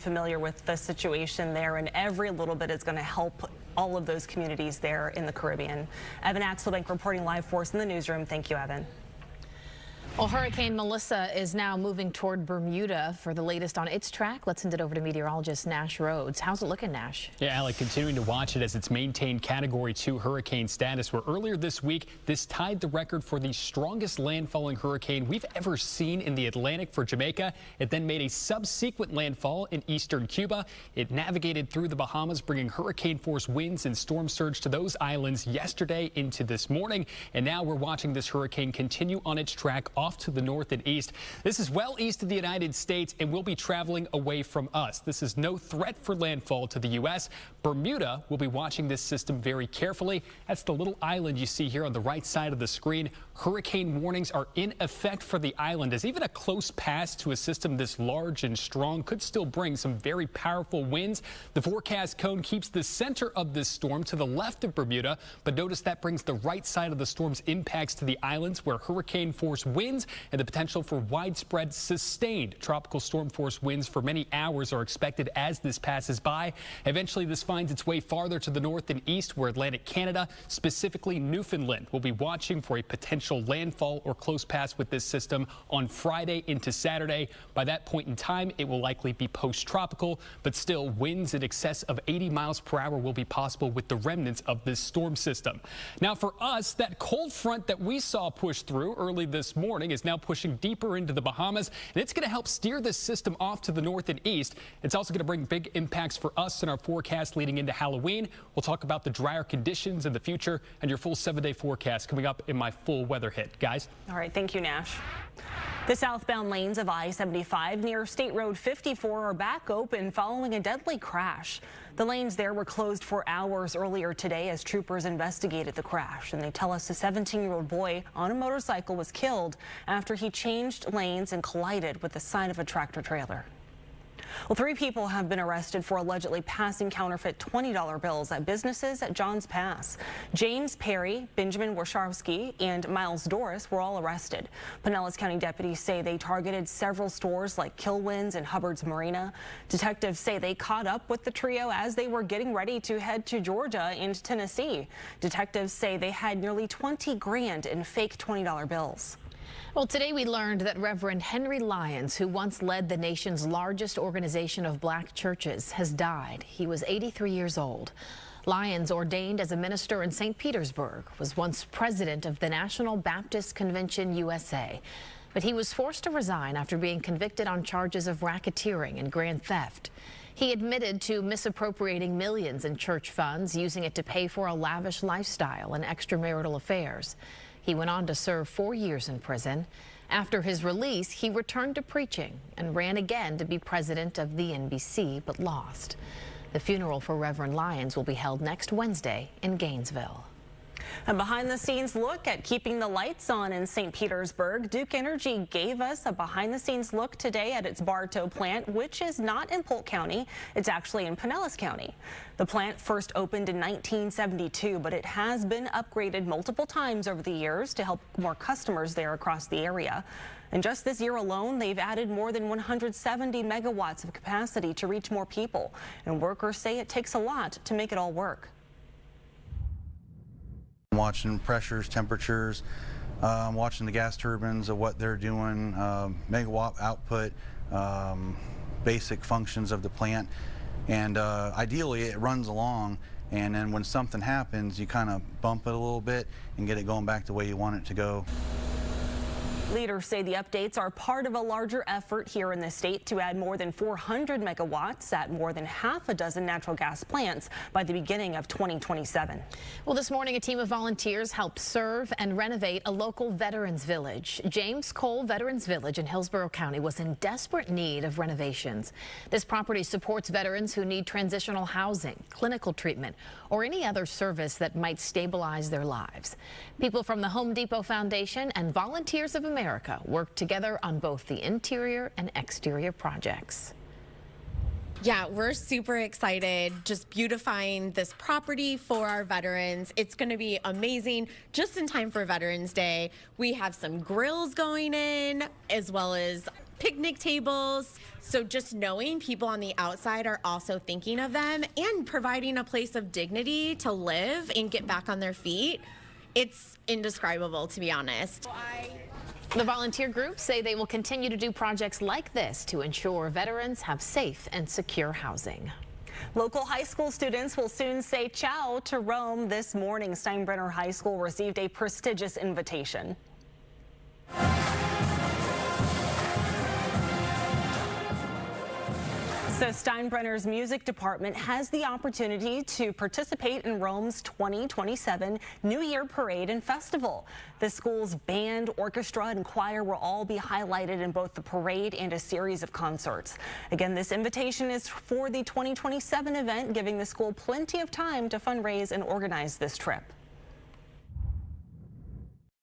Familiar with the situation there, and every little bit is going to help all of those communities there in the Caribbean. Evan Axelbank reporting live for us in the newsroom. Thank you, Evan. Well, Hurricane Melissa is now moving toward Bermuda. For the latest on its track, let's send it over to meteorologist Nash Rhodes. How's it looking, Nash? Yeah, Alec, continuing to watch it as it's maintained Category 2 hurricane status, where earlier this week, this tied the record for the strongest landfalling hurricane we've ever seen in the Atlantic for Jamaica. It then made a subsequent landfall in eastern Cuba. It navigated through the Bahamas, bringing hurricane-force winds and storm surge to those islands yesterday into this morning. And now we're watching this hurricane continue on its track off to the north and east. This is well east of the United States and will be traveling away from us. This is no threat for landfall to the U.S. Bermuda will be watching this system very carefully. That's the little island you see here on the right side of the screen. Hurricane warnings are in effect for the island, as even a close pass to a system this large and strong could still bring some very powerful winds. The forecast cone keeps the center of this storm to the left of Bermuda, but notice that brings the right side of the storm's impacts to the islands, where hurricane force winds and the potential for widespread sustained tropical storm force winds for many hours are expected as this passes by. Eventually, this finds its way farther to the north and east, where Atlantic Canada, specifically Newfoundland, will be watching for a potential landfall or close pass with this system on Friday into Saturday. By that point in time, it will likely be post-tropical, but still winds in excess of 80 miles per hour will be possible with the remnants of this storm system. Now, for us, that cold front that we saw push through early this morning is now pushing deeper into the Bahamas, and it's going to help steer this system off to the north and east. It's also going to bring big impacts for us in our forecast leading into Halloween. We'll talk about the drier conditions in the future and your full 7-day forecast coming up in my full weather hit. Guys? All right. Thank you, Nash. The southbound lanes of I-75 near State Road 54 are back open following a deadly crash. The lanes there were closed for hours earlier today as troopers investigated the crash, and they tell us a 17-year-old boy on a motorcycle was killed after he changed lanes and collided with the side of a tractor trailer. Well, 3 people have been arrested for allegedly passing counterfeit $20 bills at businesses at Johns Pass. James Perry, Benjamin Warshawski, and Miles Doris were all arrested. Pinellas County deputies say they targeted several stores like Kilwin's and Hubbard's Marina. Detectives say they caught up with the trio as they were getting ready to head to Georgia and Tennessee. Detectives say they had nearly 20 grand in fake $20 bills. Well, today we learned that Reverend Henry Lyons, who once led the nation's largest organization of black churches, has died. He was 83 years old. Lyons, ordained as a minister in St. Petersburg, was once president of the National Baptist Convention USA. But he was forced to resign after being convicted on charges of racketeering and grand theft. He admitted to misappropriating millions in church funds, using it to pay for a lavish lifestyle and extramarital affairs. He went on to serve 4 years in prison. After his release, he returned to preaching and ran again to be president of the NBC, but lost. The funeral for Reverend Lyons will be held next Wednesday in Gainesville. A behind-the-scenes look at keeping the lights on in St. Petersburg. Duke Energy gave us a behind-the-scenes look today at its Bartow plant, which is not in Polk County. It's actually in Pinellas County. The plant first opened in 1972, but it has been upgraded multiple times over the years to help more customers there across the area. And just this year alone, they've added more than 170 megawatts of capacity to reach more people. And workers say it takes a lot to make it all work. Watching pressures, temperatures, watching the gas turbines of what they're doing, megawatt output, basic functions of the plant, and ideally it runs along, and then when something happens you kind of bump it a little bit and get it going back the way you want it to go. Leaders say the updates are part of a larger effort here in the state to add more than 400 megawatts at more than half a dozen natural gas plants by the beginning of 2027. Well, this morning, a team of volunteers helped serve and renovate a local veterans village. James Cole Veterans Village in Hillsborough County was in desperate need of renovations. This property supports veterans who need transitional housing, clinical treatment, or any other service that might stabilize their lives. People from the Home Depot Foundation and Volunteers of America worked together on both the interior and exterior projects. Yeah, we're super excited, just beautifying this property for our veterans. It's going to be amazing, just in time for Veterans Day. We have some grills going in, as well as picnic tables. So just knowing people on the outside are also thinking of them and providing a place of dignity to live and get back on their feet, it's indescribable, to be honest. The volunteer groups say they will continue to do projects like this to ensure veterans have safe and secure housing. Local high school students will soon say ciao to Rome. This morning, Steinbrenner High School received a prestigious invitation. So Steinbrenner's music department has the opportunity to participate in Rome's 2027 New Year Parade and Festival. The school's band, orchestra, and choir will all be highlighted in both the parade and a series of concerts. Again, this invitation is for the 2027 event, giving the school plenty of time to fundraise and organize this trip.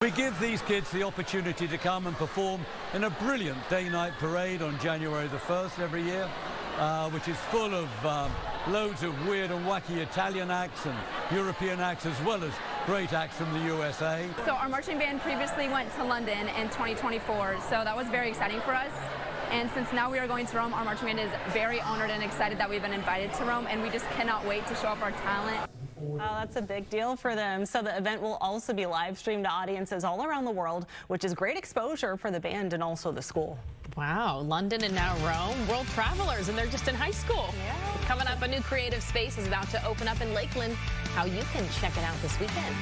We give these kids the opportunity to come and perform in a brilliant day-night parade on January the 1st every year, which is full of loads of weird and wacky Italian acts and European acts, as well as great acts from the USA. So our marching band previously went to London in 2024, so that was very exciting for us. And since now we are going to Rome, our marching band is very honored and excited that we've been invited to Rome, and we just cannot wait to show off our talent. Oh, that's a big deal for them. So the event will also be live streamed to audiences all around the world, which is great exposure for the band and also the school. Wow, London and now Rome, world travelers, and they're just in high school. Yeah. Coming up, a new creative space is about to open up in Lakeland. How you can check it out this weekend.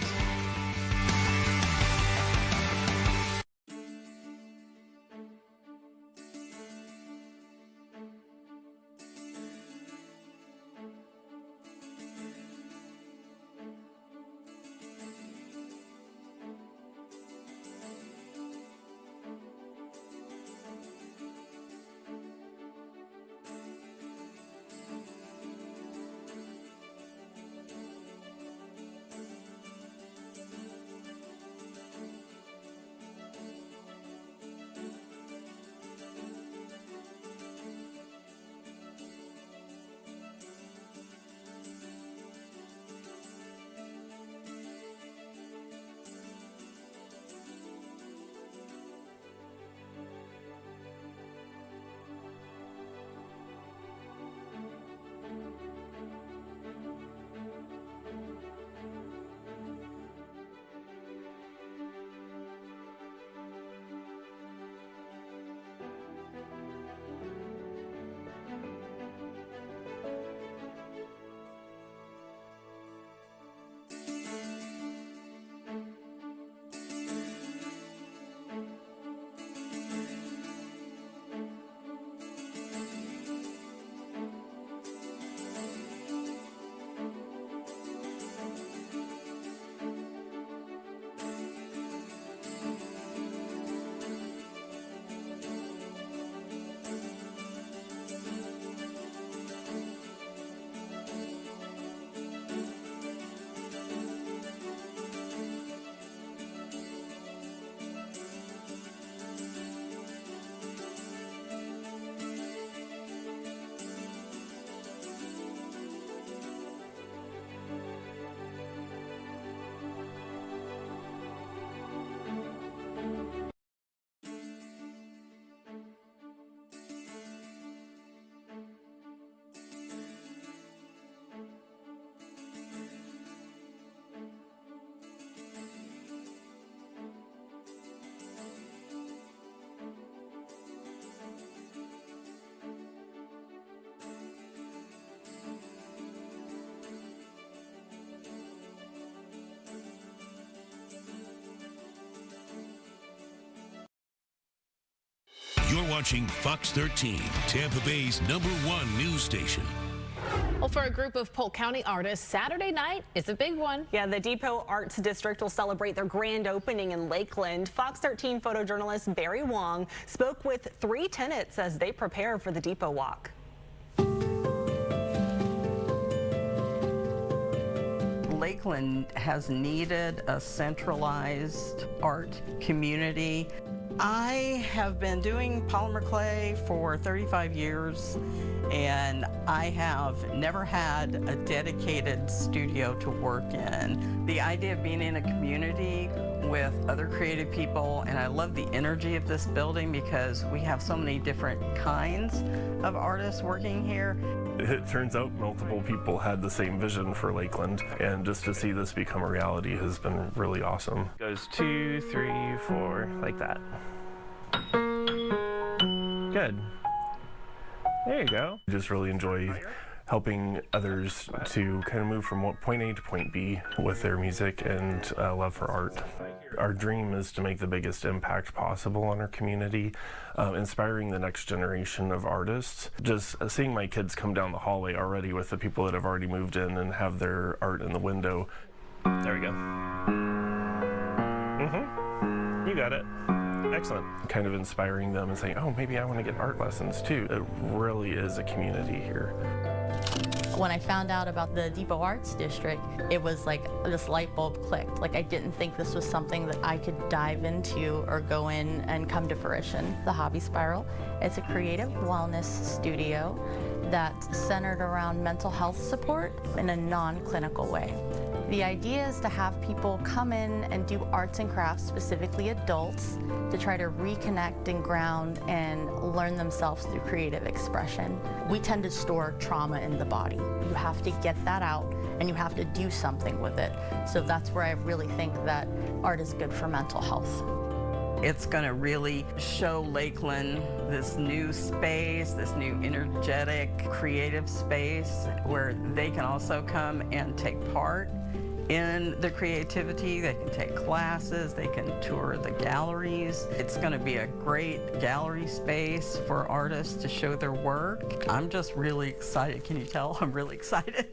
You're watching Fox 13, Tampa Bay's #1 news station. Well, for a group of Polk County artists, Saturday night is a big one. Yeah, the Depot Arts District will celebrate their grand opening in Lakeland. Fox 13 photojournalist Barry Wong spoke with 3 tenants as they prepare for the Depot Walk. Lakeland has needed a centralized art community. I have been doing polymer clay for 35 years, and I have never had a dedicated studio to work in. The idea of being in a community with other creative people, and I love the energy of this building because we have so many different kinds of artists working here. It turns out multiple people had the same vision for Lakeland, and just to see this become a reality has been really awesome. Goes 2, 3, 4, like that. Good. There you go. I just really enjoy helping others to kind of move from point A to point B with their music and love for art. Our dream is to make the biggest impact possible on our community, inspiring the next generation of artists. Just seeing my kids come down the hallway already with the people that have already moved in and have their art in the window. There we go. You got it. Excellent. Kind of inspiring them and saying, oh, maybe I want to get art lessons too. It really is a community here. When I found out about the Depot Arts District, it was like this light bulb clicked. Like I didn't think this was something that I could dive into or go in and come to fruition. The Hobby Spiral, it's a creative wellness studio that's centered around mental health support in a non-clinical way. The idea is to have people come in and do arts and crafts, specifically adults, to try to reconnect and ground and learn themselves through creative expression. We tend to store trauma in the body. You have to get that out and you have to do something with it. So that's where I really think that art is good for mental health. It's going to really show Lakeland this new space, this new energetic, creative space where they can also come and take part in the creativity. They can take classes, they can tour the galleries. It's going to be a great gallery space for artists to show their work. I'm just really excited. Can you tell? I'm really excited.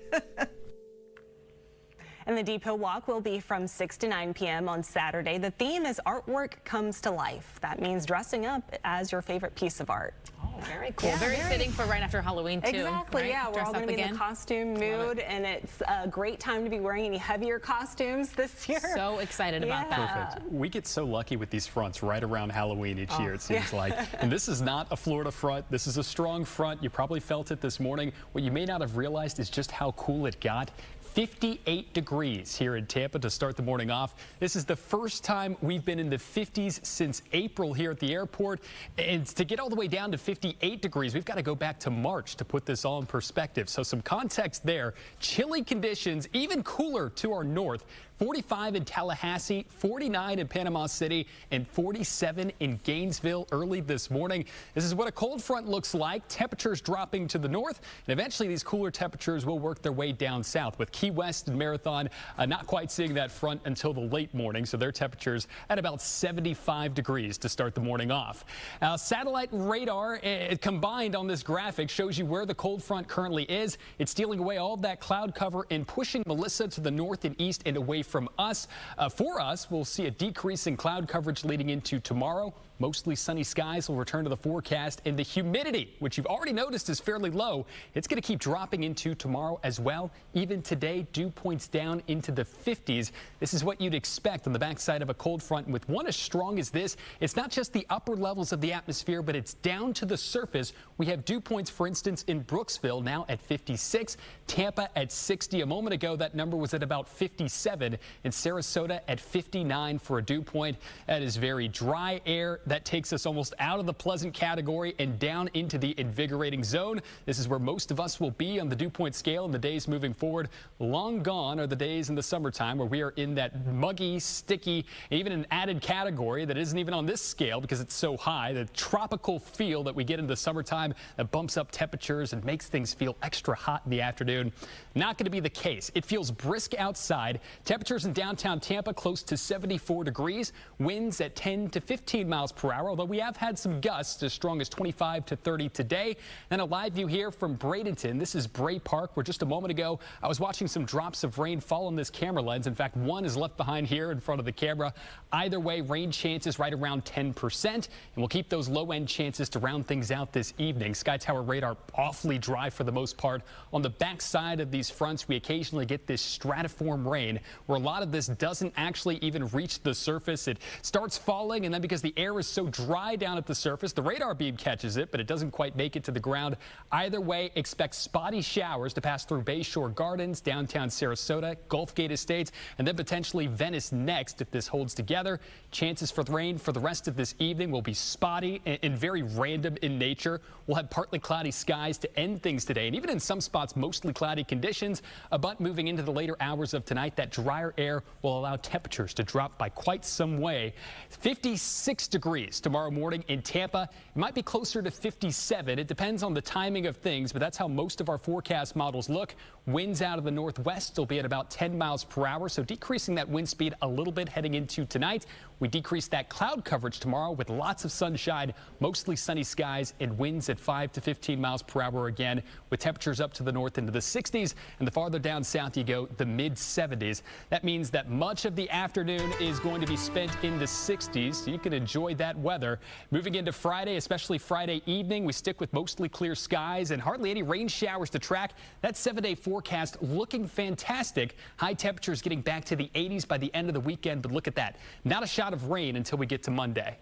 And the Depot Walk will be from 6 to 9 p.m. on Saturday. The theme is Artwork Comes to Life. That means dressing up as your favorite piece of art. Oh, very cool. Yeah, very fitting for right after Halloween, too. Exactly, right? yeah. We're all going to be in the costume mood, and it's a great time to be wearing any heavier costumes this year. So excited about that. Perfect. We get so lucky with these fronts right around Halloween each year, it seems like. And this is not a Florida front. This is a strong front. You probably felt it this morning. What you may not have realized is just how cool it got. 58 degrees here in Tampa to start the morning off. This is the first time we've been in the 50s since April here at the airport. And to get all the way down to 58 degrees, we've got to go back to March to put this all in perspective. So some context there. Chilly conditions, even cooler to our north. 45 in Tallahassee, 49 in Panama City, and 47 in Gainesville early this morning. This is what a cold front looks like. Temperatures dropping to the north, and eventually these cooler temperatures will work their way down south, with Key West and Marathon not quite seeing that front until the late morning, so their temperatures at about 75 degrees to start the morning off. Now, satellite radar combined on this graphic shows you where the cold front currently is. It's stealing away all of that cloud cover and pushing Melissa to the north and east and away from us. For us, we'll see a decrease in cloud coverage leading into tomorrow. Mostly sunny skies will return to the forecast, and the humidity, which you've already noticed is fairly low, it's going to keep dropping into tomorrow as well. Even today, dew points down into the 50s. This is what you'd expect on the backside of a cold front. With one as strong as this, it's not just the upper levels of the atmosphere, but it's down to the surface. We have dew points, for instance, in Brooksville now at 56, Tampa at 60. A moment ago, that number was at about 57, and Sarasota at 59 for a dew point. That is very dry air. That takes us almost out of the pleasant category and down into the invigorating zone. This is where most of us will be on the dew point scale in the days moving forward. Long gone are the days in the summertime where we are in that muggy, sticky, even an added category that isn't even on this scale because it's so high. The tropical feel that we get in the summertime that bumps up temperatures and makes things feel extra hot in the afternoon. Not going to be the case. It feels brisk outside. Temperatures in downtown Tampa close to 74 degrees. Winds at 10 to 15 miles per hour, although we have had some gusts as strong as 25 to 30 today. And a live view here from Bradenton. This is Bray Park, where just a moment ago I was watching some drops of rain fall on this camera lens. In fact, one is left behind here in front of the camera. Either way, rain chances right around 10%, and we'll keep those low-end chances to round things out this evening. Sky Tower radar awfully dry for the most part. On the backside of these fronts, we occasionally get this stratiform rain, where a lot of this doesn't actually even reach the surface. It starts falling, and then because the air is is so dry down at the surface. The radar beam catches it, but it doesn't quite make it to the ground. Either way, expect spotty showers to pass through Bayshore Gardens, downtown Sarasota, Gulfgate Estates, and then potentially Venice next if this holds together. Chances for rain for the rest of this evening will be spotty and very random in nature. We'll have partly cloudy skies to end things today, and even in some spots, mostly cloudy conditions. But moving into the later hours of tonight, that drier air will allow temperatures to drop by quite some way. 56 degrees tomorrow morning in Tampa. It might be closer to 57. It depends on the timing of things, but that's how most of our forecast models look. Winds out of the northwest will be at about 10 miles per hour, so decreasing that wind speed a little bit heading into tonight. We decrease that cloud coverage tomorrow with lots of sunshine, mostly sunny skies, and winds at 5 to 15 miles per hour again, with temperatures up to the north into the 60s, and the farther down south you go, the mid 70s. That means that much of the afternoon is going to be spent in the 60s, so you can enjoy that weather. Moving into Friday, especially Friday evening, we stick with mostly clear skies and hardly any rain showers to track. That 7-day forecast looking fantastic. High temperatures getting back to the 80s by the end of the weekend, but look at that. Not a shot of rain until we get to Monday.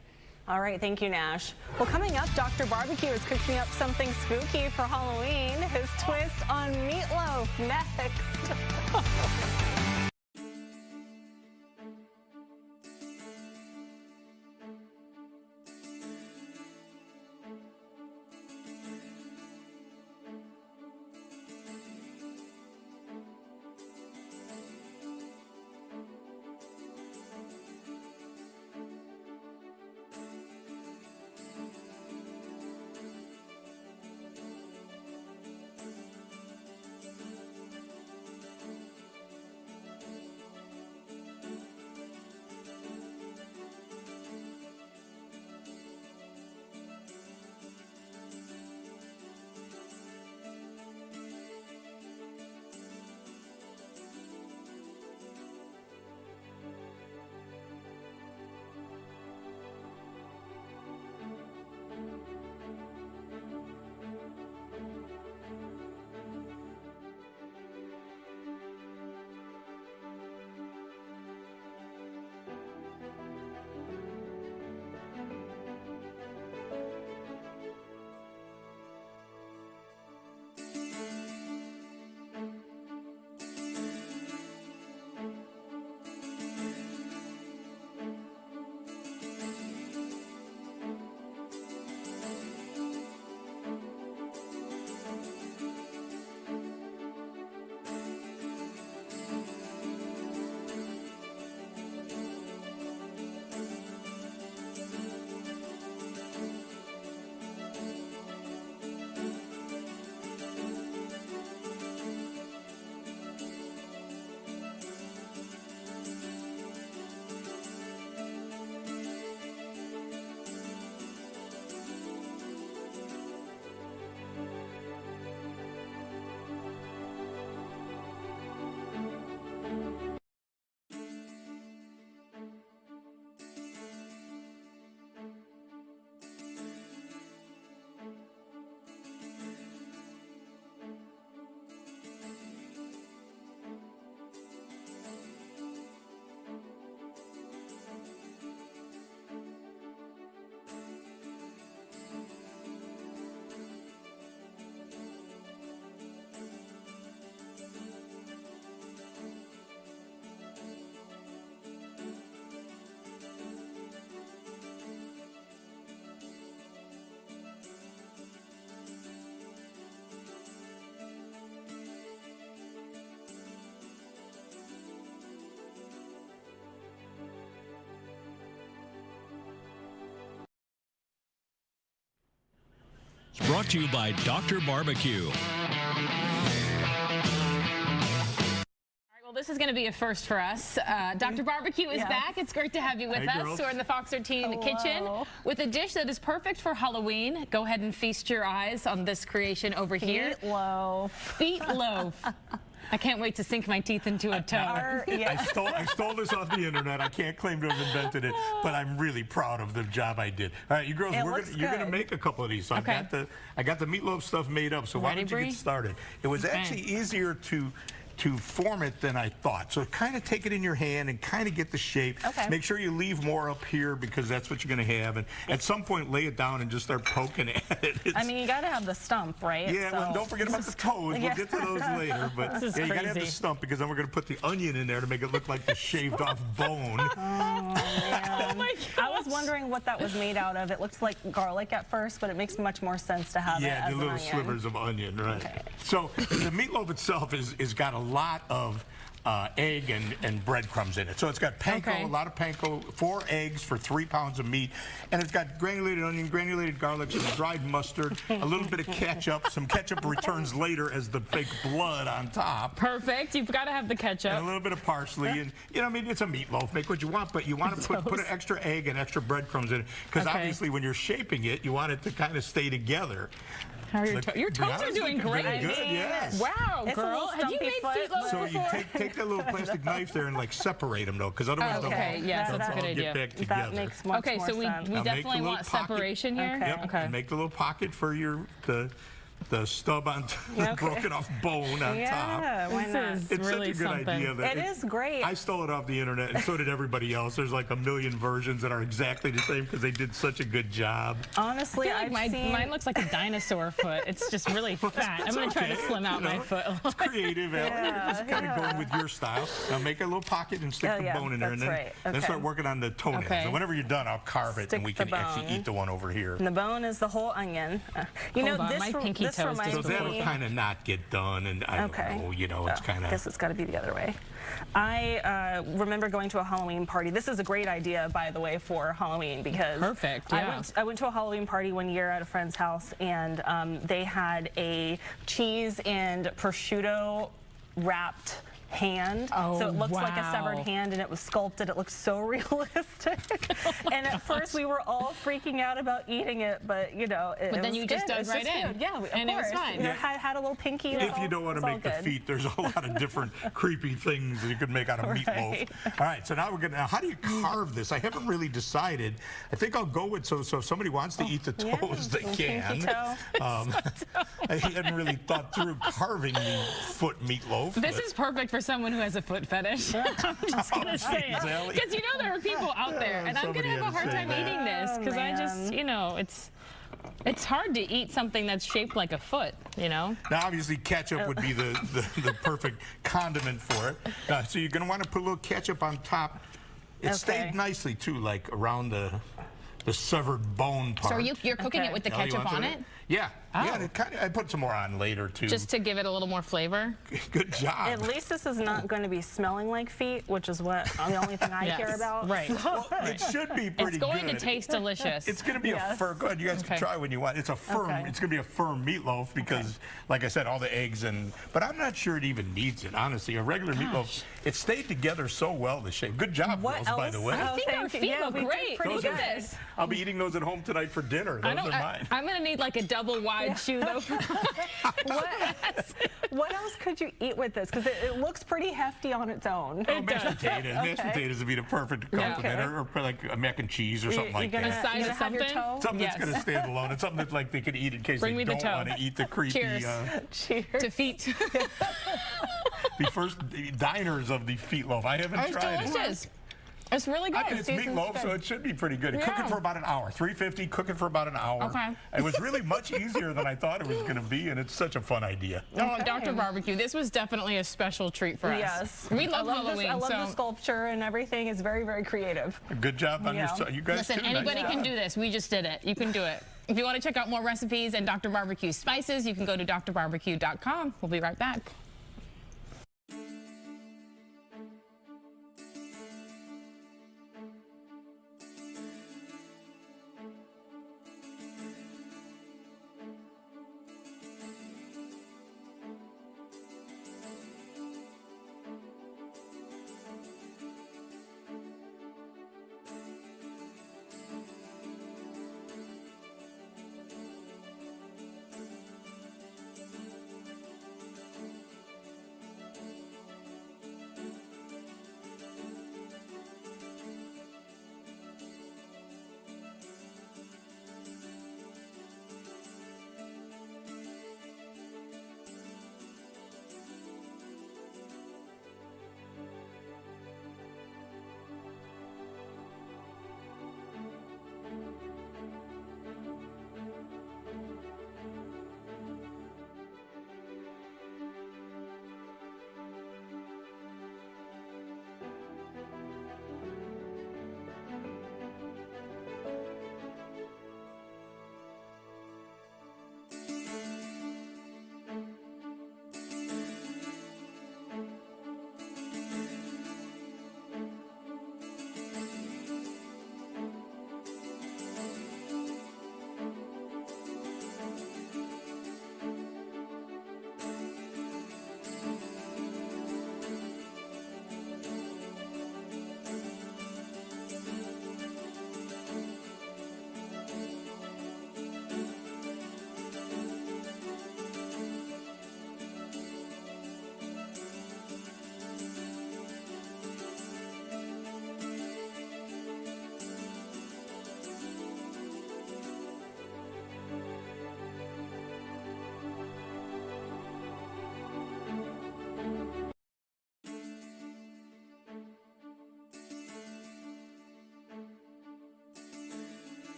All right, thank you, Nash. Well, coming up, Dr. Barbecue is cooking up something spooky for Halloween. His twist on meatloaf next. Brought to you by Dr. Barbecue. Well, this is going to be a first for us. Dr. Barbecue is back. It's great to have you with us. We're in the Fox 13 kitchen with a dish that is perfect for Halloween. Go ahead and feast your eyes on this creation over here. Meatloaf. Feetloaf. I can't wait to sink my teeth into a toe. I stole this off the internet. I can't claim to have invented it, but I'm really proud of the job I did. All right, you girls, you're gonna make a couple of these. So I got the meatloaf stuff made up. So why don't you get started? It was actually easier to to form it than I thought. So kind of take it in your hand and kind of get the shape. Okay. Make sure you leave more up here because that's what you're going to have. And at some point, lay it down and just start poking at it. I mean, you got to have the stump, right? Yeah, well, don't forget about the toes. We'll get to those later. But This is yeah, you got to have the crazy. stump because then we're going to put the onion in there to make it look like the shaved off bone. Oh, man. I was wondering what that was made out of. It looked like garlic at first, but it makes much more sense to have it Yeah, as the little an onion. slivers of onion, right. Okay. So the meatloaf itself is got a lot of egg and breadcrumbs in it. So it's got panko, a lot of panko, 4 eggs for 3 pounds of meat, and it's got granulated onion, granulated garlic, some dried mustard, a little bit of ketchup. Some ketchup returns later as the fake blood on top. Perfect. You've got to have the ketchup. And a little bit of parsley, and you know, I mean, it's a meatloaf. Make what you want, but you want to put an extra egg and extra breadcrumbs in it because obviously when you're shaping it, you want it to kind of stay together. How are your toes are doing great. Very good, yes. Wow, It's a girl. little Have you stumpy made foot, meatloaf So before? you take that little plastic knife there and like separate them though, because otherwise Okay, yes, that's a good all idea. get back together. That makes much Okay, more so we sense. Now make definitely the little want pocket. separation here. Yep. Okay. And make the little pocket for your the stub on the broken off bone on top. Yeah, why not? This is It's really such a good idea that It is great. I stole it off the internet, and so did everybody else. There's like a million versions that are exactly the same because they did such a good job. Honestly, I feel like mine looks like a dinosaur foot. It's just really fat. I'm going to try to slim out my foot a little. It's creative, Ellen. You're just kind of going with your style. Now make a little pocket and stick the bone in there, and then start working on the toenails. Okay. And whenever you're done, I'll carve it, and we Stick can the actually bone. eat the one over here. And the bone is the whole onion. You know, Hold on, this, my pinky this toes reminds So that'll me. kind of not get done, and I don't know, you know, it's kind I guess of. it's got to be the other way. I remember going to a Halloween party. This is a great idea, by the way, for Halloween because Perfect, yeah. I went to a Halloween party one year at a friend's house, and they had a cheese and prosciutto wrapped hand. Oh, so it looks like a severed wow. hand, and it was sculpted. It looks so realistic. And at first we were all freaking out about eating it, but you know, But then you just dug right in. Yeah, of and it was course. fine. You know, had a little pinky. If you don't want to make the feet, there's a lot of different creepy things that you could make out of meatloaf. All right, so now we're gonna. Now, how do you carve this? I haven't really decided. I think I'll go with so if somebody wants to eat the toes, they can. I hadn't really thought through carving the foot meatloaf. This is perfect for someone who has a foot fetish. I'm just going to say it. Ellie. Because you know there are people out there, and I'm going to have a hard time eating this because I just, you know, it's hard to eat something that's shaped like a foot, you know? Now, obviously, ketchup would be the perfect condiment for it. So you're going to want to put a little ketchup on top. It stayed nicely, too, like around the severed bone part. So you're cooking it with the Ellie, you ketchup want on some? it? Yeah. Oh. Yeah, I put some more on later, too. Just to give it a little more flavor? Good job. At least this is not going to be smelling like feet, which is what the only thing I care about. Right. Well, it should be pretty good. It's going to taste delicious. It's going to be a firm. Go ahead, you guys can try when you want. It's a firm. It's going to be a firm meatloaf because, like I said, all the eggs and. But I'm not sure it even needs it. Honestly, a regular meatloaf, it stayed together so well. The shape. Good job, girls. By the way. I think our feet look great. Look at this. I'll be eating those at home tonight for dinner. Those are mine. I'm going to need like a double wide shoe though. What else could you eat with this? Because it looks pretty hefty on its own. Mashed potatoes. Mashed potatoes would be the perfect compliment, or like a mac and cheese or something like that. A side of something? Something that's going to stand alone. It's something that like they could eat in case they don't want to eat the creepy. Cheers. To feet. The first diners of the feet loaf. I haven't tried it. It's delicious. It's really good. I mean, it's meatloaf, so it should be pretty good. Cook it for about an hour. 350, cook it for about an hour. Okay. It was really much easier than I thought it was going to be, and it's such a fun idea. Oh, Dr. Barbecue, this was definitely a special treat for us. Yes. We love Halloween. I love the sculpture and everything. It's very, very creative. Good job on you guys. Listen, anybody can do this. We just did it. You can do it. If you want to check out more recipes and Dr. Barbecue spices, you can go to drbarbecue.com. We'll be right back.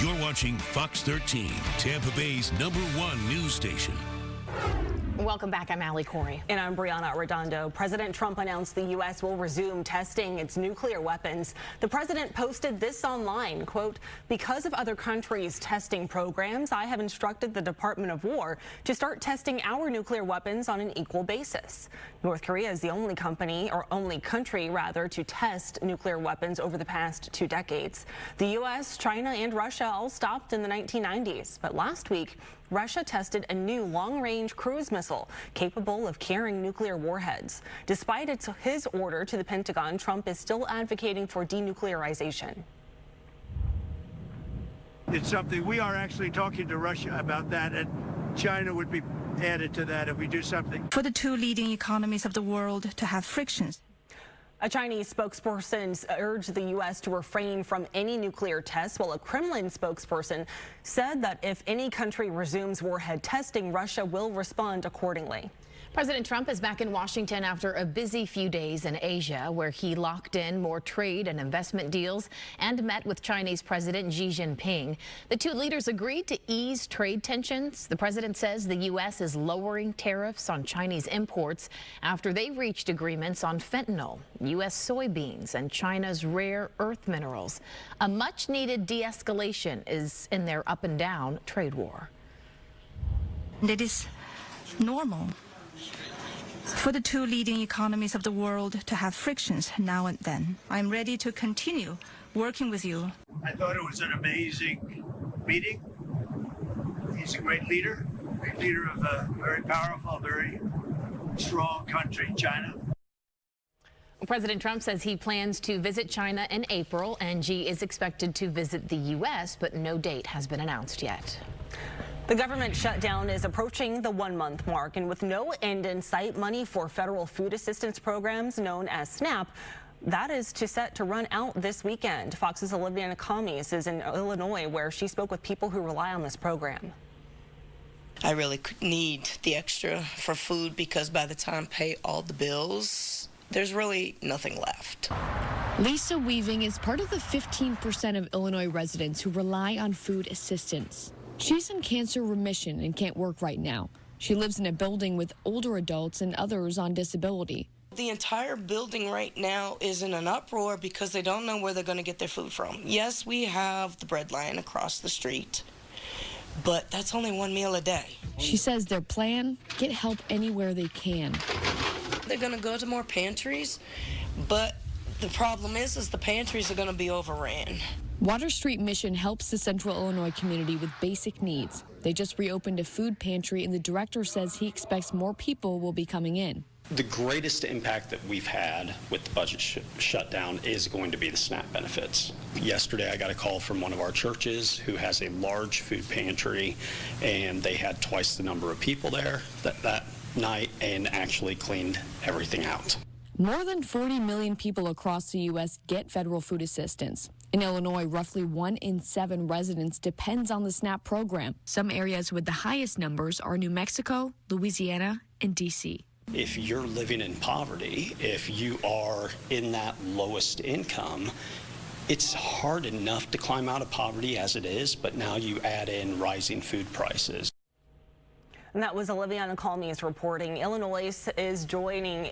You're watching Fox 13, Tampa Bay's #1 news station. Welcome back. I'm Allie Corey. And I'm Brianna Redondo. President Trump announced the U.S. will resume testing its nuclear weapons. The president posted this online, quote, "Because of other countries' testing programs, I have instructed the Department of War to start testing our nuclear weapons on an equal basis." North Korea is the only country to test nuclear weapons over the past 2 decades. The U.S., China, and Russia all stopped in the 1990s. But last week, Russia tested a new long-range cruise missile capable of carrying nuclear warheads. Despite his order to the Pentagon, Trump is still advocating for denuclearization. It's something we are actually talking to Russia about that, and China would be added to that if we do something. For the two leading economies of the world to have frictions. A Chinese spokesperson urged the U.S. to refrain from any nuclear tests, while a Kremlin spokesperson said that if any country resumes warhead testing, Russia will respond accordingly. President Trump is back in Washington after a busy few days in Asia, where he locked in more trade and investment deals and met with Chinese President Xi Jinping. The two leaders agreed to ease trade tensions. The president says the U.S. is lowering tariffs on Chinese imports after they reached agreements on fentanyl, U.S. soybeans, and China's rare earth minerals. A much-needed de-escalation is in their up-and-down trade war. It is normal for the two leading economies of the world to have frictions now and then. I'm ready to continue working with you. I thought it was an amazing meeting. He's a great leader of a very powerful, very strong country, China. President Trump says he plans to visit China in April, and Xi is expected to visit the U.S., but no date has been announced yet. The government shutdown is approaching the 1-month mark, and with no end in sight, money for federal food assistance programs known as SNAP, that is set to run out this weekend. Fox's Olivia Nakamis is in Illinois, where she spoke with people who rely on this program. I really need the extra for food because by the time I pay all the bills, there's really nothing left. Lisa Weaving is part of the 15% of Illinois residents who rely on food assistance. She's in cancer remission and can't work right now. She lives in a building with older adults and others on disability. The entire building right now is in an uproar because they don't know where they're going to get their food from. Yes, we have the bread line across the street, but that's only one meal a day. She says their plan, get help anywhere they can. They're going to go to more pantries, but the problem is the pantries are going to be overran. Water Street Mission helps the Central Illinois community with basic needs. They just reopened a food pantry, and the director says he expects more people will be coming in. The greatest impact that we've had with the budget shutdown is going to be the SNAP benefits. Yesterday, I got a call from one of our churches who has a large food pantry, and they had twice the number of people there that night and actually cleaned everything out. More than 40 million people across the U.S. get federal food assistance. In Illinois, roughly 1 in 7 residents depends on the SNAP program. Some areas with the highest numbers are New Mexico, Louisiana, and D.C. If you're living in poverty, if you are in that lowest income, it's hard enough to climb out of poverty as it is, but now you add in rising food prices. And that was Olivia Nakamis reporting. Illinois is joining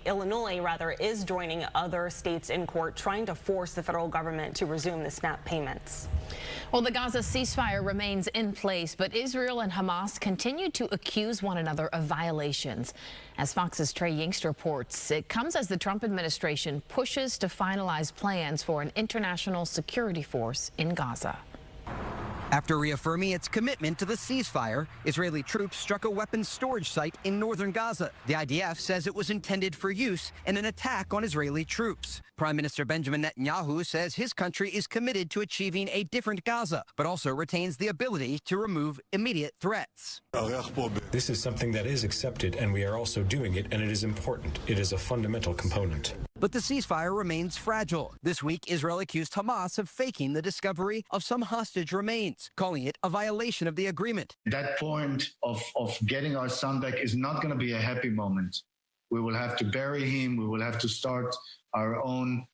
other states in court trying to force the federal government to resume the SNAP payments. Well, the Gaza ceasefire remains in place, but Israel and Hamas continue to accuse one another of violations. As Fox's Trey Yingst reports, it comes as the Trump administration pushes to finalize plans for an international security force in Gaza. After reaffirming its commitment to the ceasefire, Israeli troops struck a weapons storage site in northern Gaza. The IDF says it was intended for use in an attack on Israeli troops. Prime Minister Benjamin Netanyahu says his country is committed to achieving a different Gaza, but also retains the ability to remove immediate threats. This is something that is accepted, and we are also doing it, and it is important. It is a fundamental component. But the ceasefire remains fragile. This week, Israel accused Hamas of faking the discovery of some hostage remains, calling it a violation of the agreement. That point of getting our son back is not going to be a happy moment. We will have to bury him. We will have to start our own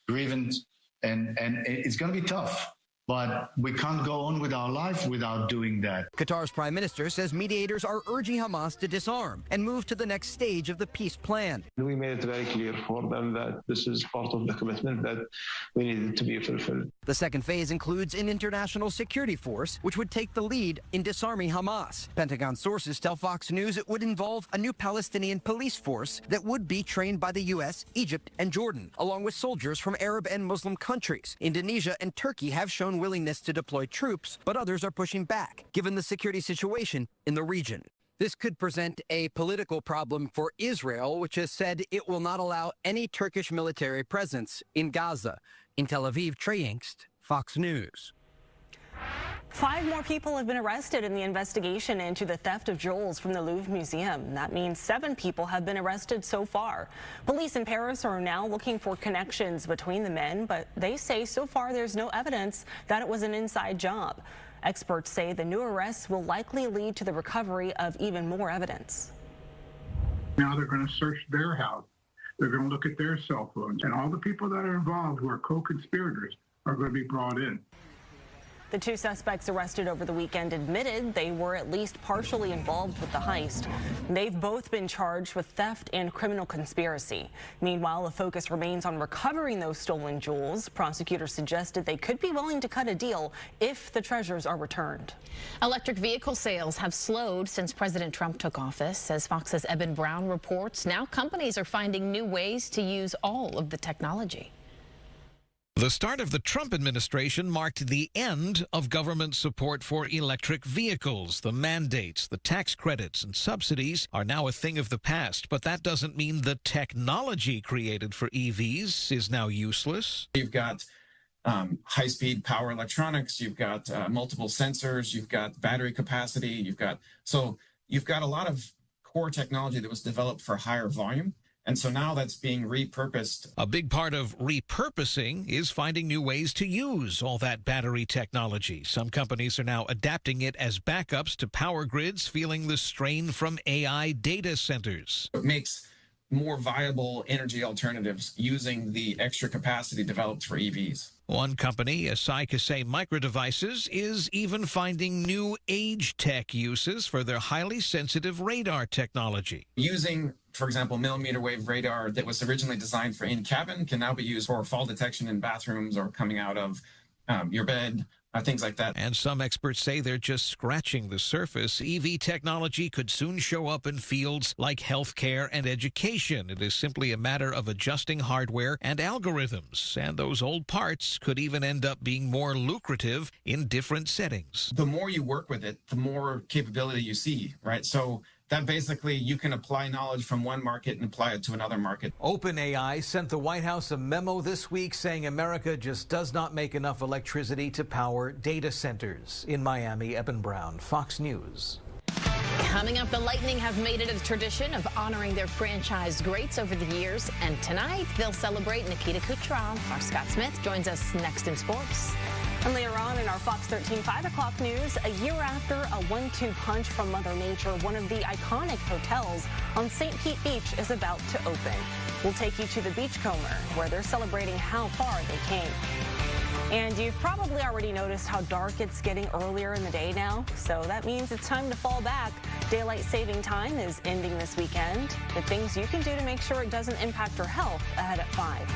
grievance, and it's going to be tough. But we can't go on with our life without doing that. Qatar's prime minister says mediators are urging Hamas to disarm and move to the next stage of the peace plan. We made it very clear for them that this is part of the commitment that we needed to be fulfilled. The second phase includes an international security force, which would take the lead in disarming Hamas. Pentagon sources tell Fox News it would involve a new Palestinian police force that would be trained by the U.S., Egypt, and Jordan, along with soldiers from Arab and Muslim countries. Indonesia and Turkey have shown willingness to deploy troops, but others are pushing back, given the security situation in the region. This could present a political problem for Israel, which has said it will not allow any Turkish military presence in Gaza. In Tel Aviv, Trey Yingst, Fox News. 5 more people have been arrested in the investigation into the theft of jewels from the Louvre Museum. That means 7 people have been arrested so far. Police in Paris are now looking for connections between the men, but they say so far there's no evidence that it was an inside job. Experts say the new arrests will likely lead to the recovery of even more evidence. Now they're going to search their house. They're going to look at their cell phones, and all the people that are involved who are co-conspirators are going to be brought in. The 2 suspects arrested over the weekend admitted they were at least partially involved with the heist. They've both been charged with theft and criminal conspiracy. Meanwhile, the focus remains on recovering those stolen jewels. Prosecutors suggested they could be willing to cut a deal if the treasures are returned. Electric vehicle sales have slowed since President Trump took office. As Fox's Eben Brown reports, now companies are finding new ways to use all of the technology. The start of the Trump administration marked the end of government support for electric vehicles. The mandates, the tax credits, and subsidies are now a thing of the past, but that doesn't mean the technology created for EVs is now useless. You've got high-speed power electronics, you've got multiple sensors, you've got battery capacity, you've got a lot of core technology that was developed for higher volume. And so now that's being repurposed. A big part of repurposing is finding new ways to use all that battery technology. Some companies are now adapting it as backups to power grids, feeling the strain from AI data centers. It makes more viable energy alternatives using the extra capacity developed for EVs. One company, Asai Kasei Microdevices, is even finding new age tech uses for their highly sensitive radar technology. Using, for example, millimeter wave radar that was originally designed for in-cabin can now be used for fall detection in bathrooms or coming out of your bed, things like that. And some experts say they're just scratching the surface. EV technology could soon show up in fields like healthcare and education. It is simply a matter of adjusting hardware and algorithms, and those old parts could even end up being more lucrative in different settings. The more you work with it, the more capability you see, right? So that basically you can apply knowledge from one market and apply it to another market. OpenAI sent the White House a memo this week saying America just does not make enough electricity to power data centers. In Miami, Eben Brown, Fox News. Coming up, the Lightning have made it a tradition of honoring their franchise greats over the years, and tonight they'll celebrate Nikita Kucherov. Our Scott Smith joins us next in sports. And later on in our Fox 13 5 o'clock news, a year after a 1-2 punch from Mother Nature, one of the iconic hotels on St. Pete Beach is about to open. We'll take you to the Beachcomber, where they're celebrating how far they came. And you've probably already noticed how dark it's getting earlier in the day now, so that means it's time to fall back. Daylight saving time is ending this weekend. The things you can do to make sure it doesn't impact your health ahead at 5.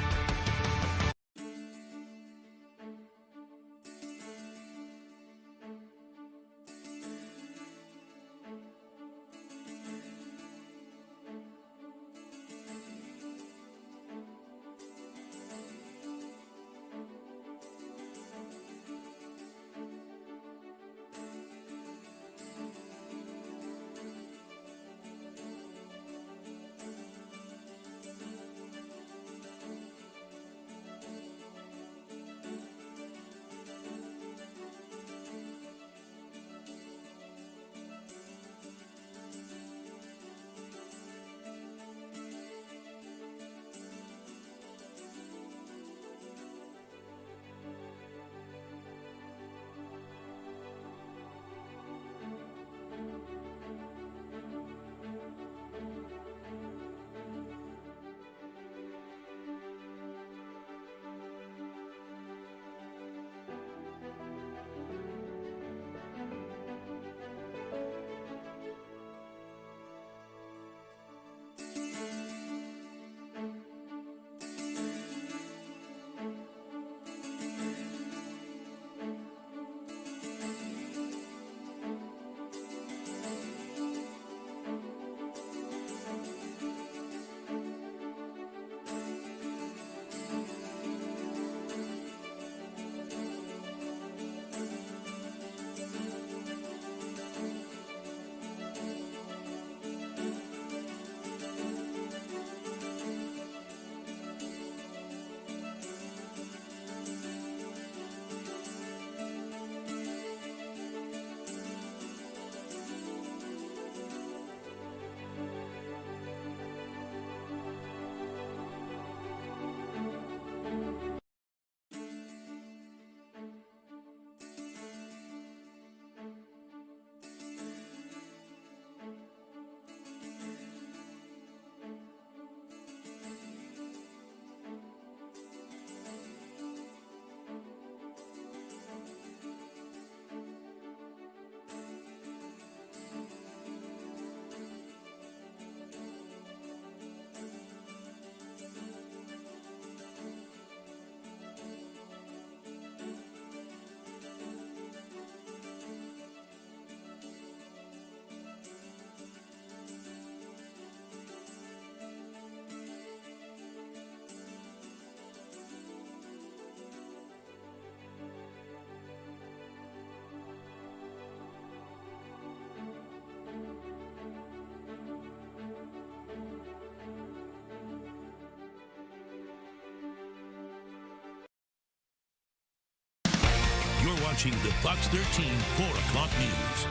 watching the Fox 13 4 o'clock news.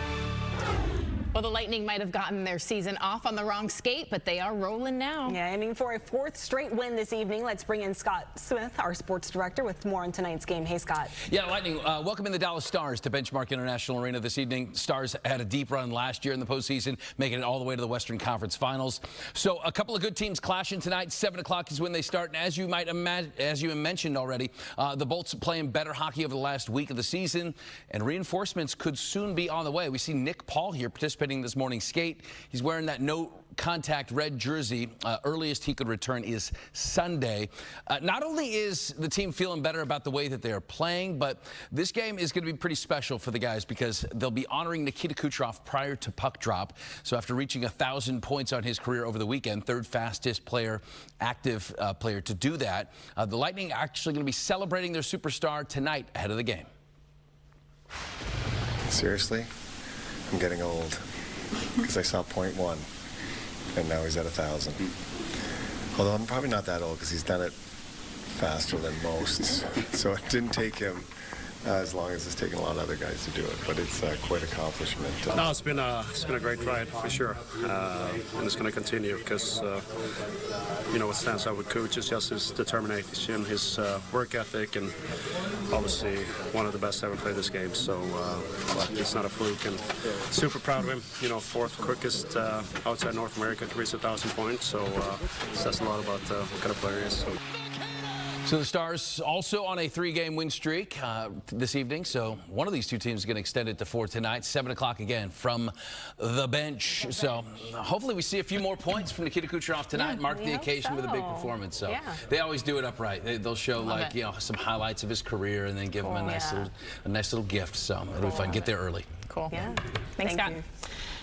Well, the Lightning might have gotten their season off on the wrong skate, but they are rolling now. Yeah, aiming for a 4th straight win this evening. Let's bring in Scott Smith, our sports director, with more on tonight's game. Hey, Scott. Yeah, Lightning, welcome in the Dallas Stars to Benchmark International Arena this evening. Stars had a deep run last year in the postseason, making it all the way to the Western Conference Finals. So a couple of good teams clashing tonight. 7 o'clock is when they start. And as you might imagine, as you mentioned already, the Bolts playing better hockey over the last week of the season, and reinforcements could soon be on the way. We see Nick Paul here participating in this morning's skate. He's wearing that no contact red jersey. Earliest he could return is Sunday. Not only is the team feeling better about the way that they are playing, but this game is going to be pretty special for the guys because they'll be honoring Nikita Kucherov prior to puck drop. So after reaching 1,000 points on his career over the weekend, 3rd fastest player, active player to do that, the Lightning are actually going to be celebrating their superstar tonight ahead of the game. Seriously? I'm getting old because I saw .1 and now he's at 1,000. Although I'm probably not that old because he's done it faster than most. So it didn't take him as long as it's taken a lot of other guys to do it, but it's quite an accomplishment. No, it's been a great ride for sure, and it's going to continue because you know what stands out with Coach is just his determination, his work ethic, and obviously one of the best ever played this game. So it's not a fluke, and super proud of him. You know, 4th quickest outside North America to reach 1,000 points. So that's a lot about what kind of player he is. So the Stars also on a 3-game win streak this evening. So one of these two teams is going to extend it to 4 tonight, 7 o'clock again from the bench. So hopefully we see a few more points from Nikita Kucherov tonight. Yeah, mark the occasion with a big performance. So they always do it upright. They'll show you know, some highlights of his career and then give him a nice little gift. So it'll be fun. Get there early. Cool. Yeah. Thanks, Scott.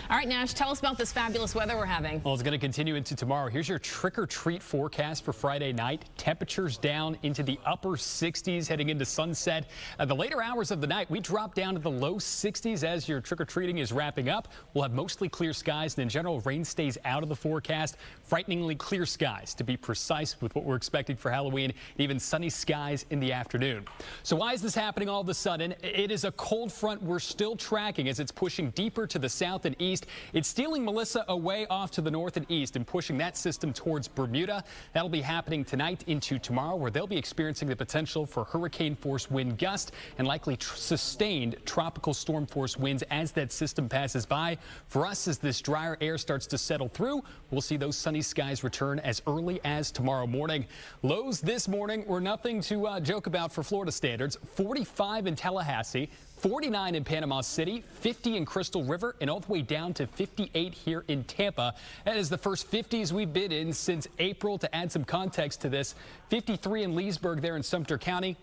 All right, Nash, tell us about this fabulous weather we're having. Well, it's going to continue into tomorrow. Here's your trick-or-treat forecast for Friday night. Temperatures down into the upper 60s heading into sunset. The later hours of the night, we drop down to the low 60s as your trick-or-treating is wrapping up. We'll have mostly clear skies, and in general, rain stays out of the forecast. Frighteningly clear skies, to be precise with what we're expecting for Halloween, and even sunny skies in the afternoon. So why is this happening all of a sudden? It is a cold front we're still tracking as it's pushing deeper to the south and east. It's stealing Melissa away off to the north and east and pushing that system towards Bermuda. That'll be happening tonight into tomorrow, where they'll be experiencing the potential for hurricane-force wind gusts and likely sustained tropical storm-force winds as that system passes by. For us, as this drier air starts to settle through, we'll see those sunny skies return as early as tomorrow morning. Lows this morning were nothing to joke about for Florida standards. 45 in Tallahassee, 49 in Panama City, 50 in Crystal River, and all the way down to 58 here in Tampa. That is the first 50s we've been in since April. To add some context to this, 53 in Leesburg there in Sumter County,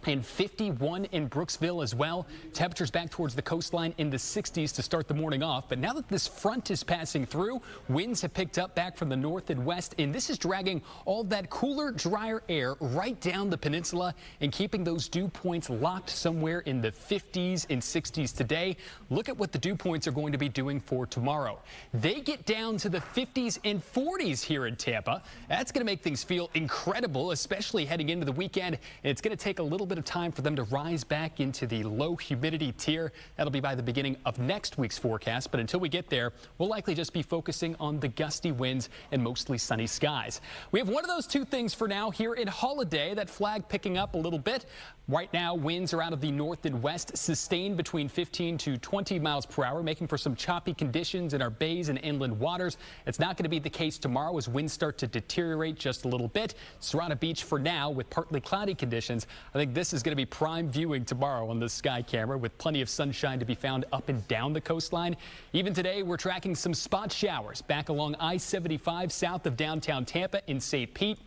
and 51 in Brooksville as well. Temperatures back towards the coastline in the 60s to start the morning off. But now that this front is passing through, winds have picked up back from the north and west, and this is dragging all that cooler, drier air right down the peninsula and keeping those dew points locked somewhere in the 50s and 60s today. Look at what the dew points are going to be doing for tomorrow. They get down to the 50s and 40s here in Tampa. That's going to make things feel incredible, especially heading into the weekend. And it's going to take a little bit of time for them to rise back into the low humidity tier. That'll be by the beginning of next week's forecast. But until we get there, we'll likely just be focusing on the gusty winds and mostly sunny skies. We have one of those two things for now here in Holiday. That flag picking up a little bit. Right now, winds are out of the north and west, sustained between 15 to 20 miles per hour, making for some choppy conditions in our bays and inland waters. It's not going to be the case tomorrow as winds start to deteriorate just a little bit. Serrano Beach for now with partly cloudy conditions. I think this is going to be prime viewing tomorrow on the sky camera with plenty of sunshine to be found up and down the coastline. Even today, we're tracking some spot showers back along I-75 south of downtown Tampa in St. Pete.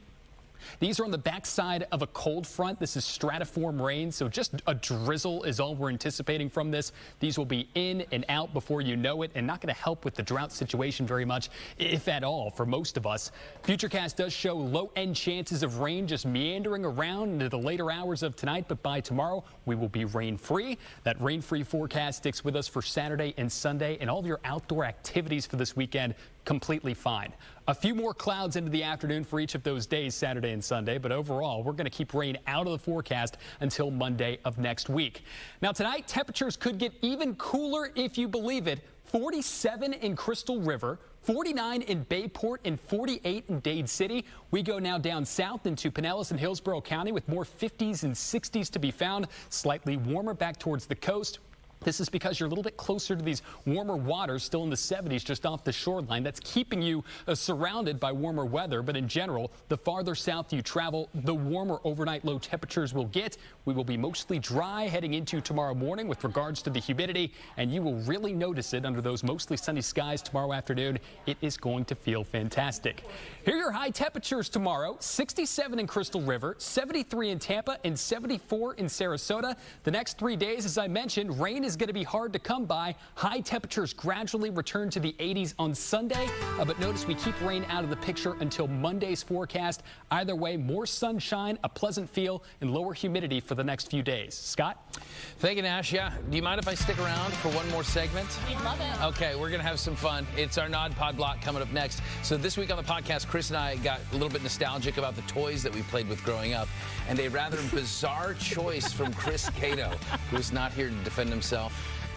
These are on the backside of a cold front. This is stratiform rain, so just a drizzle is all we're anticipating from this. These will be in and out before you know it, and not going to help with the drought situation very much, if at all, for most of us. Futurecast does show low-end chances of rain just meandering around into the later hours of tonight, but by tomorrow, we will be rain-free. That rain-free forecast sticks with us for Saturday and Sunday, and all of your outdoor activities for this weekend completely fine. A few more clouds into the afternoon for each of those days, Saturday and Sunday, but overall, we're going to keep rain out of the forecast until Monday of next week. Now, tonight, temperatures could get even cooler if you believe it. 47 in Crystal River, 49 in Bayport, and 48 in Dade City. We go now down south into Pinellas and Hillsborough County with more 50s and 60s to be found. Slightly warmer back towards the coast. This is because you're a little bit closer to these warmer waters, still in the 70s just off the shoreline. That's keeping you surrounded by warmer weather. But in general, the farther south you travel, the warmer overnight low temperatures will get. We will be mostly dry heading into tomorrow morning with regards to the humidity, and you will really notice it under those mostly sunny skies tomorrow afternoon. It is going to feel fantastic. Here are your high temperatures tomorrow. 67 in Crystal River, 73 in Tampa, and 74 in Sarasota. The next 3 days, as I mentioned, rain is going to be hard to come by. High temperatures gradually return to the 80s on Sunday, but notice we keep rain out of the picture until Monday's forecast. Either way, more sunshine, a pleasant feel, and lower humidity for the next few days. Scott? Thank you, Nash. Yeah. Do you mind if I stick around for one more segment? We'd love it. Okay, we're going to have some fun. It's our Nod Pod block coming up next. So this week on the podcast, Chris and I got a little bit nostalgic about the toys that we played with growing up, and a rather bizarre choice from Chris Cato, who is not here to defend himself,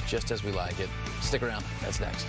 just as we like it. Stick around. That's next.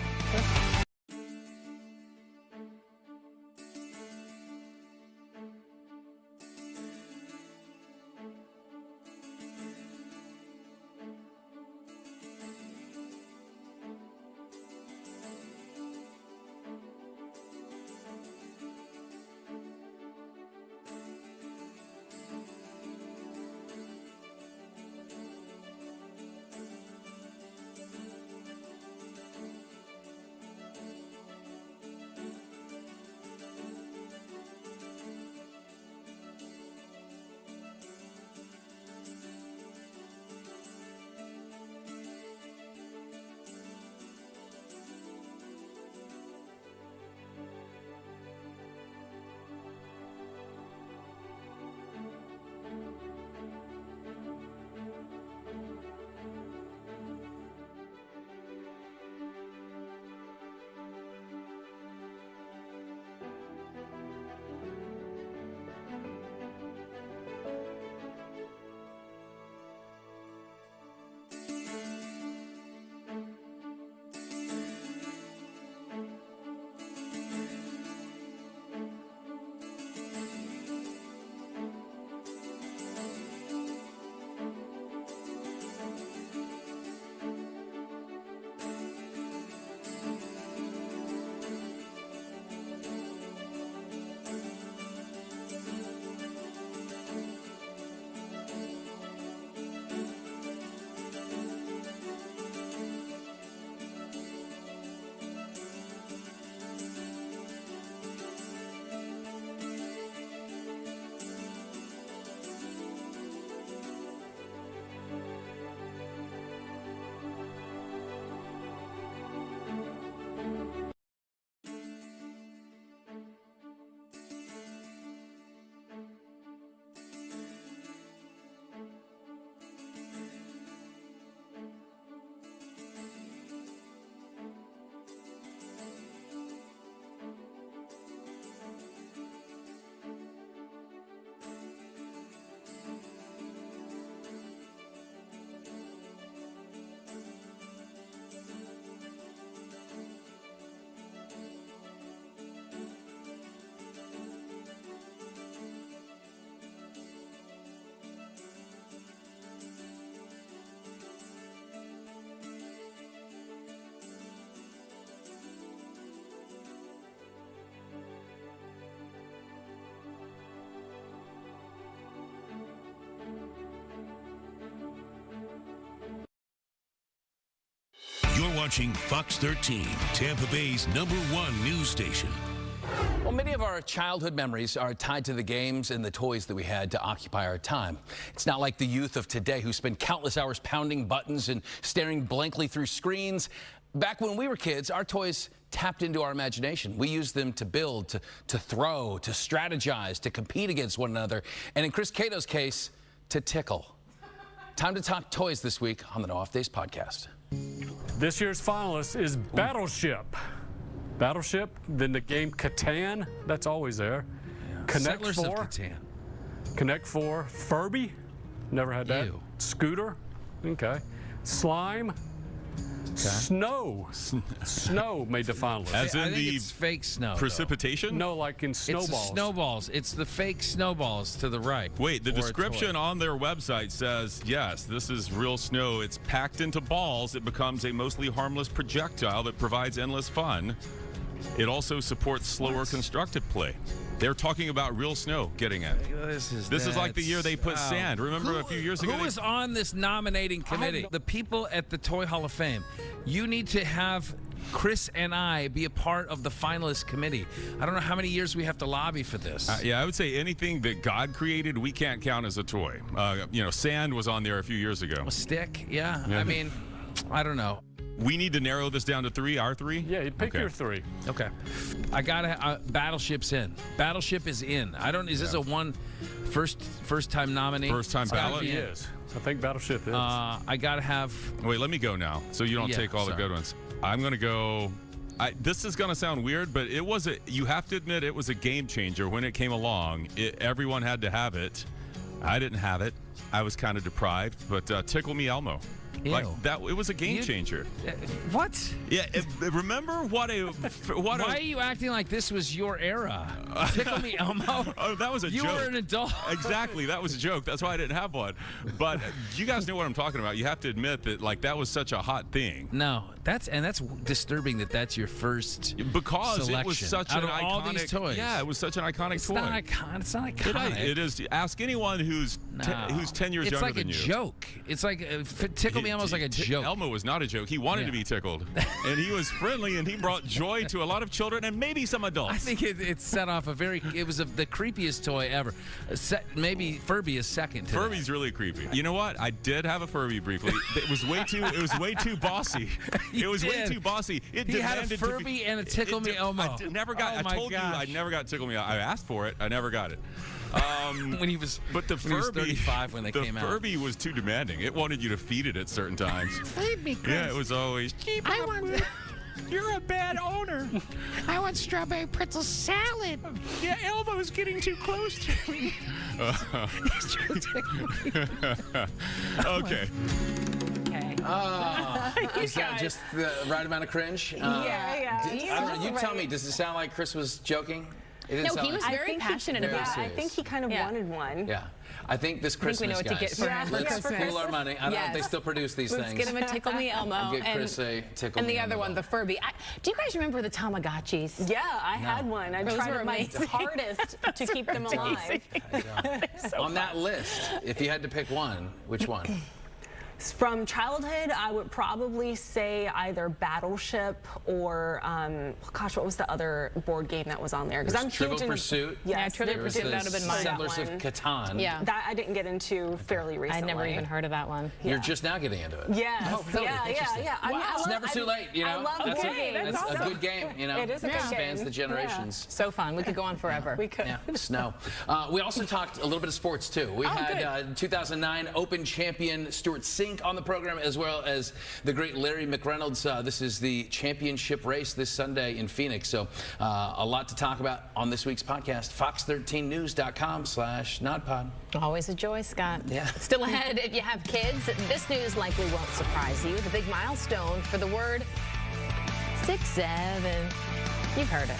You're watching Fox 13, Tampa Bay's #1 news station. Well, many of our childhood memories are tied to the games and the toys that we had to occupy our time. It's not like the youth of today who spend countless hours pounding buttons and staring blankly through screens. Back when we were kids, our toys tapped into our imagination. We used them to build, to throw, to strategize, to compete against one another, and in Chris Cato's case, to tickle. Time to talk toys this week on the No Off Days podcast. This year's finalist is Battleship. Battleship, then the game Catan, that's always there. Connect Settlers 4. of Catan. Connect 4. Furby, never had that. Ew. Scooter, okay. Slime. Snow. Snow made the finalists. As in I think the it's fake snow. precipitation? No, like in snowballs. It's the snowballs. It's the fake snowballs to the right. Wait, the Or a description toy. on their website says, yes, this is real snow. It's packed into balls. It becomes a mostly harmless projectile that provides endless fun. It also supports slower constructed play. They're talking about real snow getting it. This is like the year they put sand. Remember a few years ago? Who was on this nominating committee? The people at the Toy Hall of Fame. You need to have Chris and I be a part of the finalist committee. I don't know how many years we have to lobby for this. Yeah, I would say anything that God created, we can't count as a toy. Sand was on there a few years ago. A stick? Yeah. I mean, I don't know. We need to narrow this down to 3, our 3? Yeah, you pick your 3. Okay. I got Battleship's in. Battleship is in. Is this a first time nominee? First time ballot? It is. I think Battleship is. I got to have... Wait, let me go now so you don't take all the good ones. I'm going to go... this is going to sound weird, but you have to admit it was a game changer when it came along. Everyone had to have it. I didn't have it. I was kind of deprived, but Tickle Me Elmo. Ew. Like that, it was a game changer. What? Yeah, remember Why are you acting like this was your era? Tickle Me Elmo? Oh, that was a joke. You were an adult. Exactly, that was a joke. That's why I didn't have one. But you guys know what I'm talking about. You have to admit that that was such a hot thing. No, that's disturbing that that's your first because selection. It was such an iconic. All these toys. Yeah, it was such an iconic toy. It's not iconic. It is. Ask anyone who's 10 years younger than you. It's like a joke. It's like Tickle Me Elmo's like a joke. Elmo was not a joke. He wanted to be tickled, and he was friendly, and he brought joy to a lot of children and maybe some adults. I think it set off it was the creepiest toy ever. Maybe Furby is second to Furby's really creepy. You know what? I did have a Furby briefly. It was way too bossy. It was way too bossy. He had a Furby and a Tickle Me Elmo. I never got. I told you I never got Tickle Me. I asked for it. I never got it. When he was 35 when they came out. The Furby was too demanding. It wanted you to feed it at certain times. Feed me, Chris. Yeah, it was always. You're a bad owner. I want strawberry pretzel salad. Yeah, Elmo's getting too close to me. Okay. Is that just the right amount of cringe? Yeah. I don't know. You tell me. Does it sound like Chris was joking? No, he was very passionate about it. I think he kind of wanted one. Yeah. I think this Christmas, we know what to get for him for let's Christmas. pool our money. I don't know if they still produce these things. Let's get him a Tickle Me Elmo. And get Chris a Tickle And Me the other Elmo. one, the Furby. Do you guys remember the Tamagotchis? Yeah, I had one. I tried my hardest to keep them alive. On that list, if you had to pick one, which one? From childhood, I would probably say either Battleship or, gosh, what was the other board game that was on there? Because I'm Trivial huge into Pursuit. Yes, Trivial Pursuit. That would have been mine. Settlers of Catan. Yeah, that I didn't get into fairly recently. I'd never even heard of that one. You're just now getting into it. Yes. Oh, really? Yeah. Wow. It's never too late, you know. I love That's games. a good game, you know. It is a good game. Spans the generations. So fun. We could go on forever. We could. Yeah. Snow. We also talked a little bit of sports too. We had 2009 Open champion Stuart Sink on the program, as well as the great Larry McReynolds. This is the championship race this Sunday in Phoenix. So a lot to talk about on this week's podcast. Fox13news.com/nodpod. Always a joy, Scott. Yeah. Still ahead, if you have kids, this news likely won't surprise you. The big milestone for the word 6-7. You've heard it.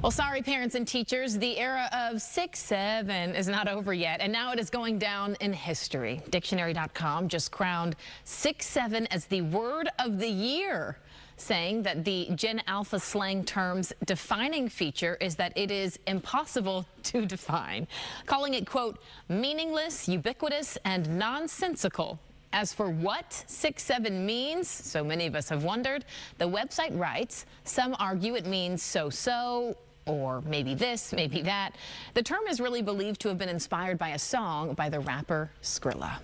Well, sorry, parents and teachers, the era of 6-7 is not over yet, and now it is going down in history. Dictionary.com just crowned 6-7 as the word of the year, saying that the Gen Alpha slang term's defining feature is that it is impossible to define, calling it, quote, meaningless, ubiquitous, and nonsensical. As for what 6-7 means, so many of us have wondered, the website writes, some argue it means so-so, or maybe this, maybe that. The term is really believed to have been inspired by a song by the rapper Skrilla.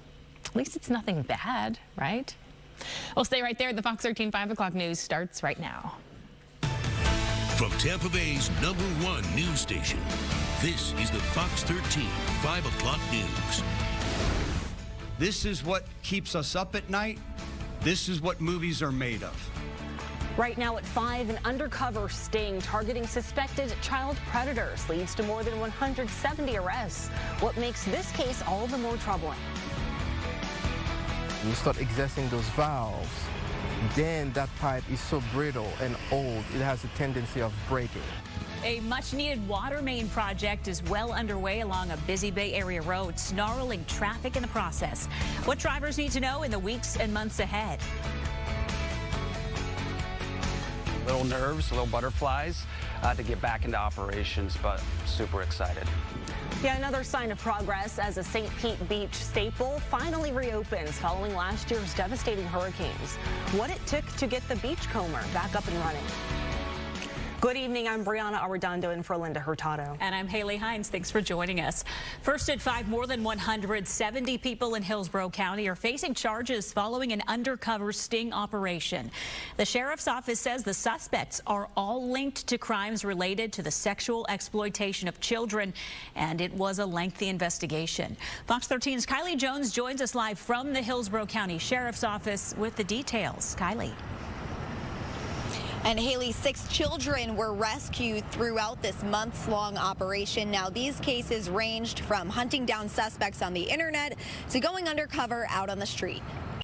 At least it's nothing bad, right? Well, stay right there. The Fox 13 5 o'clock news starts right now. From Tampa Bay's #1 news station, this is the Fox 13 5 o'clock news. This is what keeps us up at night. This is what movies are made of. Right now at 5, an undercover sting targeting suspected child predators leads to more than 170 arrests. What makes this case all the more troubling? You start exerting those valves, then that pipe is so brittle and old, it has a tendency of breaking. A much-needed water main project is well underway along a busy Bay Area road, snarling traffic in the process. What drivers need to know in the weeks and months ahead. Little nerves, little butterflies to get back into operations, but super excited. Yeah, another sign of progress as a St. Pete Beach staple finally reopens following last year's devastating hurricanes. What it took to get the Beachcomber back up and running. Good evening, I'm Brianna Arredondo in for Linda Hurtado. And I'm Haley Hines. Thanks for joining us. First at 5, more than 170 people in Hillsborough County are facing charges following an undercover sting operation. The sheriff's office says the suspects are all linked to crimes related to the sexual exploitation of children, and it was a lengthy investigation. Fox 13's Kylie Jones joins us live from the Hillsborough County Sheriff's Office with the details. Kylie. And Haley, 6 children were rescued throughout this months-long operation. Now, these cases ranged from hunting down suspects on the internet to going undercover out on the street.